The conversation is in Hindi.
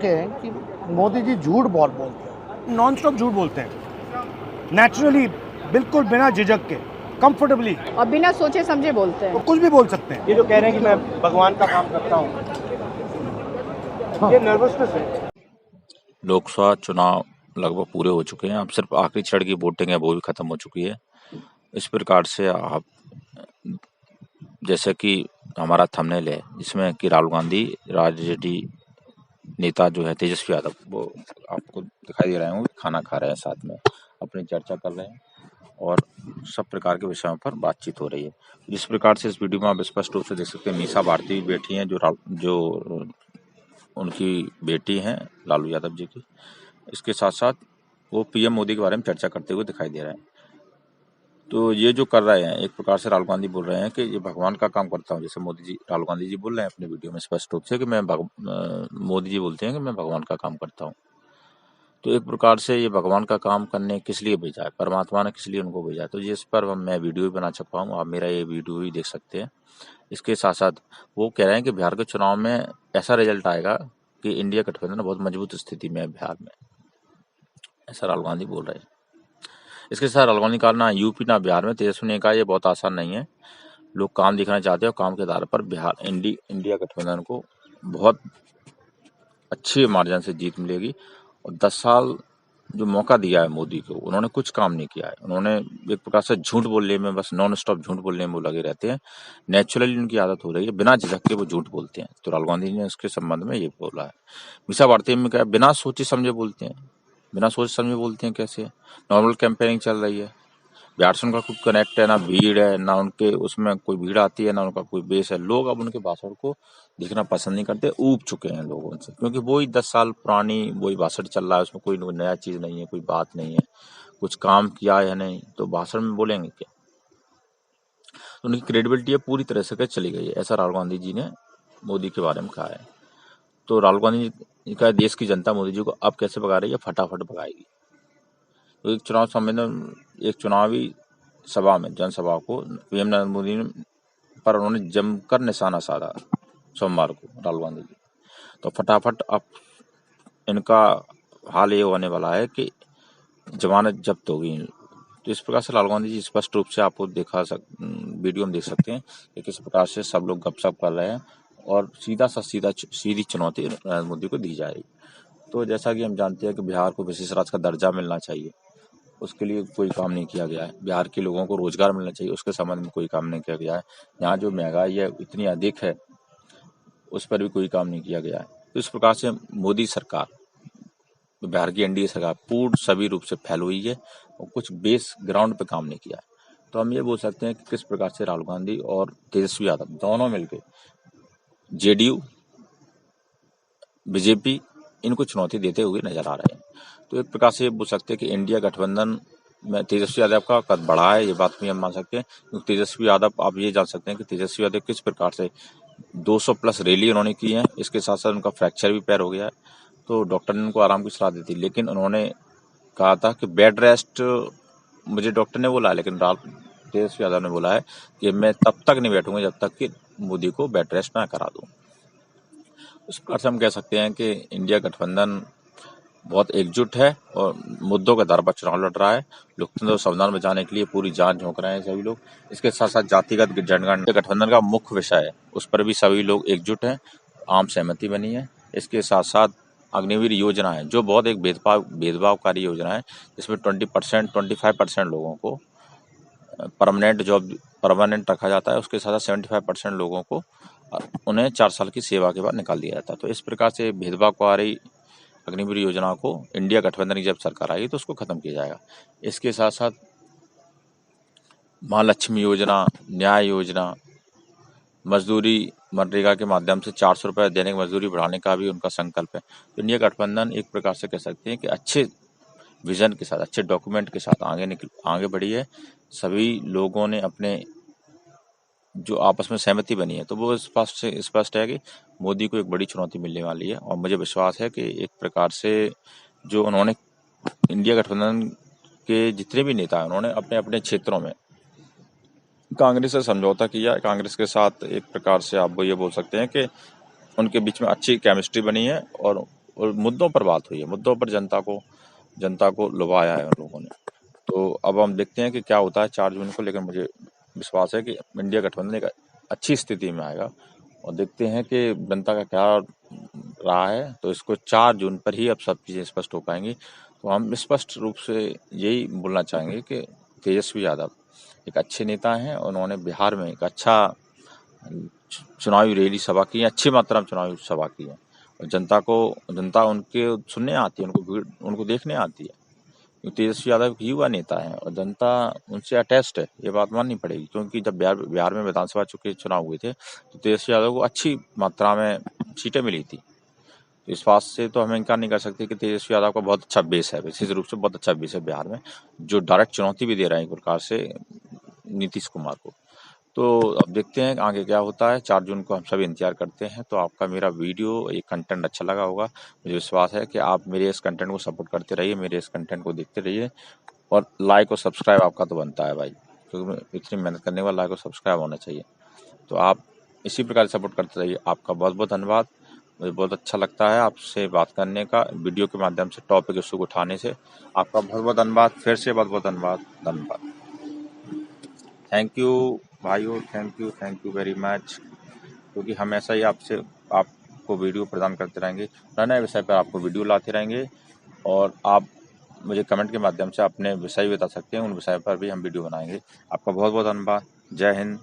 चुके हैं कि मोदी जी झूठ बहुत बोलते हैं, नॉन स्टॉप झूठ बोलते हैं, नेचुरली, बिल्कुल बिना झिझक के, कंफर्टेबली, और बिना सोचे समझे बोलते हैं। वो कुछ भी बोल सकते हैं। ये जो कह रहे हैं कि मैं भगवान का काम करता हूँ, ये नर्वसनेस है। लोकसभा चुनाव लगभग पूरे हो चुके हैं, अब सिर्फ आखिरी चरण की वोटिंग है वो भी खत्म हो चुकी है। इस प्रकार से आप जैसे कि हमारा थंबनेल है जिसमें कि राहुल गांधी राजनीति नेता जो है तेजस्वी यादव वो आपको दिखाई दे रहे हैं, वो खाना खा रहे हैं, साथ में अपनी चर्चा कर रहे हैं और सब प्रकार के विषयों पर बातचीत हो रही है। जिस प्रकार से इस वीडियो में आप स्पष्ट रूप से देख सकते हैं, मीसा भारती बैठी हैं जो उनकी बेटी हैं लालू यादव जी की। इसके साथ साथ वो पीएम मोदी के बारे में चर्चा करते हुए दिखाई दे रहे हैं। तो ये जो कर रहे हैं, एक प्रकार से राहुल गांधी बोल रहे हैं कि ये भगवान का काम करता हूँ, जैसे राहुल गांधी जी बोल रहे हैं अपने वीडियो में स्पष्ट रूप से कि मोदी जी बोलते हैं कि मैं भगवान का काम करता हूँ। तो एक प्रकार से ये भगवान का काम करने किस लिए भेजा है, परमात्मा ने किस लिए उनको भेजा है, तो जिस पर मैं वीडियो भी बना चुका हूँ, आप मेरा ये वीडियो भी देख सकते हैं। इसके साथ साथ वो कह रहे हैं कि बिहार के चुनाव में ऐसा रिजल्ट आएगा कि इंडिया गठबंधन बहुत मजबूत स्थिति में है बिहार में, ऐसा राहुल गांधी बोल रहे हैं। इसके साथ राहुल गांधी का ना यूपी ना बिहार में तेजस्वी ने कहा ये बहुत आसान नहीं है, लोग काम दिखाना चाहते हैं और काम के आधार पर बिहार इंडिया गठबंधन को बहुत अच्छी मार्जिन से जीत मिलेगी। और 10 साल जो मौका दिया है मोदी को, उन्होंने कुछ काम नहीं किया है। उन्होंने एक प्रकार से झूठ बोलने में, बस नॉन स्टॉप झूठ बोलने में वो लगे रहते हैं। नेचुरली उनकी आदत हो रही है, बिना झिझक के वो झूठ बोलते हैं। तो राहुल गांधी ने इसके संबंध में ये बोला है। मीसा भारती में क्या बिना सोचे समझे बोलते हैं, बिना सोचे समझे बोलते हैं कैसे? नॉर्मल कैंपेनिंग चल रही है, बिहार से उनका कुछ कनेक्ट है ना, भीड़ है ना, उनके उसमें कोई भीड़ आती है ना, उनका कोई बेस है। लोग अब उनके भाषण को देखना पसंद नहीं करते, ऊब चुके हैं लोगों से, क्योंकि वही 10 साल पुरानी वही भाषण चल रहा है, उसमें कोई नया चीज नहीं है, कोई बात नहीं है, कुछ काम किया है नहीं, तो भाषण में बोलेंगे क्या? तो उनकी क्रेडिबिलिटी पूरी तरह से चली गई है, ऐसा राहुल गांधी जी ने मोदी के बारे में कहा है। तो राहुल गांधी जी का देश की जनता मोदी जी को अब कैसे भगा रही है? फटाफट भगाएगी। तो एक चुनाव सम्मेलन, एक चुनावी सभा में, जनसभा को पीएम नरेंद्र मोदी पर उन्होंने जमकर निशाना साधा सोमवार को राहुल गांधी जी। तो फटाफट अब इनका हाल ये होने वाला है कि जमानत जब्त होगी। तो इस प्रकार से राहुल गांधी जी स्पष्ट रूप से आपको वीडियो में देख सकते हैं कि किस प्रकार से सब लोग गपशप कर रहे हैं और सीधी चुनौती नरेंद्र मोदी को दी जाएगी। तो जैसा कि हम जानते हैं कि बिहार को विशेष राज्य का दर्जा मिलना चाहिए, उसके लिए कोई काम नहीं किया गया है। बिहार के लोगों को रोजगार मिलना चाहिए, उसके संबंध में कोई काम नहीं किया गया है। यहाँ जो महंगाई है इतनी अधिक है, उस पर भी कोई काम नहीं किया गया है। तो इस प्रकार से मोदी सरकार, बिहार की एनडीए सरकार पूर्ण सभी रूप से फैल हुई है और कुछ बेस ग्राउंड पे काम नहीं किया है। तो हम ये बोल सकते हैं कि किस प्रकार से राहुल गांधी और तेजस्वी यादव दोनों मिलकर जेडीयू, बीजेपी इनको चुनौती देते हुए नजर आ रहे हैं। तो एक प्रकार से बोल सकते हैं कि इंडिया गठबंधन में तेजस्वी यादव का कद बढ़ा है, ये बात भी हम मान सकते हैं। क्योंकि तेजस्वी यादव, आप ये जान सकते हैं कि तेजस्वी यादव किस प्रकार से 200 प्लस रैली उन्होंने की है। इसके साथ साथ उनका फ्रैक्चर भी पैर हो गया है, तो डॉक्टर ने उनको आराम की सलाह दी थी, लेकिन उन्होंने कहा था कि बेड रेस्ट मुझे डॉक्टर ने बोला, लेकिन तेजस्वी यादव ने बोला है कि मैं तब तक नहीं बैठूंगा जब तक कि मोदी को बेड रेस्ट ना करा दूं। इस प्रकार से हम कह सकते हैं कि इंडिया गठबंधन बहुत एकजुट है और मुद्दों के आधार पर चुनाव लड़ रहा है। लोकतंत्र और संविधान बचाने के लिए पूरी जान झोंक रहे हैं सभी लोग। इसके साथ साथ जातिगत जनगणना गठबंधन का मुख्य विषय है, उस पर भी सभी लोग एकजुट हैं, आम सहमति बनी है। इसके साथ साथ अग्निवीर योजना है, जो बहुत एक भेदभावकारी योजना है, जिसमें 25% लोगों को परमानेंट रखा जाता है। उसके साथ 75% लोगों को उन्हें 4 साल की सेवा के बाद निकाल दिया जाता है। तो इस प्रकार से भेदभावकारी अग्निवीर योजना को इंडिया गठबंधन की जब सरकार आएगी तो उसको खत्म किया जाएगा। इसके साथ साथ महालक्ष्मी योजना, न्याय योजना, मजदूरी, मनरेगा के माध्यम से 400 रुपये दैनिक मजदूरी बढ़ाने का भी उनका संकल्प है। तो इंडिया गठबंधन एक प्रकार से कह सकते हैं कि अच्छे विजन के साथ, अच्छे डॉक्यूमेंट के साथ आगे बढ़ी है। सभी लोगों ने अपने जो आपस में सहमति बनी है, तो वो स्पष्ट है कि मोदी को एक बड़ी चुनौती मिलने वाली है। और मुझे विश्वास है कि एक प्रकार से जो उन्होंने इंडिया गठबंधन के जितने भी नेता हैं, उन्होंने अपने अपने क्षेत्रों में कांग्रेस से समझौता किया। कांग्रेस के साथ एक प्रकार से आप ये बोल सकते हैं कि उनके बीच में अच्छी केमिस्ट्री बनी है और और मुद्दों पर बात हुई है, मुद्दों पर जनता को लुभाया है उन लोगों ने। तो अब हम देखते हैं कि क्या होता है 4 जून को, लेकिन मुझे विश्वास है कि इंडिया गठबंधन एक अच्छी स्थिति में आएगा और देखते हैं कि जनता का क्या रहा है। तो इसको 4 जून पर ही अब सब चीज़ें स्पष्ट हो पाएंगी। तो हम स्पष्ट रूप से यही बोलना चाहेंगे कि तेजस्वी यादव एक अच्छे नेता हैं। उन्होंने बिहार में एक अच्छा चुनावी रैली सभा की है, अच्छी मात्रा में चुनावी सभा की है और जनता उनके सुनने आती है, उनको देखने आती है। तेजस्वी यादव एक युवा नेता है और जनता उनसे अटैच्ड है, ये बात माननी पड़ेगी। क्योंकि जब बिहार में विधानसभा के चुनाव हुए थे तो तेजस्वी यादव को अच्छी मात्रा में सीटें मिली थी। तो इस बात से तो हमें इनकार नहीं कर सकते कि तेजस्वी यादव का बहुत अच्छा बेस है, विशेष रूप से बहुत अच्छा बेस है बिहार में, जो डायरेक्ट चुनौती भी दे रहे हैं एक प्रकार से नीतीश कुमार को। तो अब देखते हैं आगे क्या होता है। 4 जून को हम सभी इंतजार करते हैं। तो आपका मेरा वीडियो ये कंटेंट अच्छा लगा होगा, मुझे विश्वास है कि आप मेरे इस कंटेंट को सपोर्ट करते रहिए, मेरे इस कंटेंट को देखते रहिए और लाइक और सब्सक्राइब आपका तो बनता है भाई, क्योंकि इतनी मेहनत करने के बाद लाइक और सब्सक्राइब होना चाहिए। तो आप इसी प्रकार सपोर्ट करते रहिए। आपका बहुत बहुत धन्यवाद। मुझे बहुत अच्छा लगता है आपसे बात करने का, वीडियो के माध्यम से टॉपिक इशू को उठाने से। आपका बहुत बहुत धन्यवाद, फिर से बहुत बहुत धन्यवाद। थैंक यू भाइयों, थैंक यू वेरी मच। क्योंकि हम ऐसा ही आपको वीडियो प्रदान करते रहेंगे, नए नए विषय पर आपको वीडियो लाते रहेंगे और आप मुझे कमेंट के माध्यम से अपने विषय बता सकते हैं, उन विषय पर भी हम वीडियो बनाएंगे। आपका बहुत बहुत धन्यवाद। जय हिंद,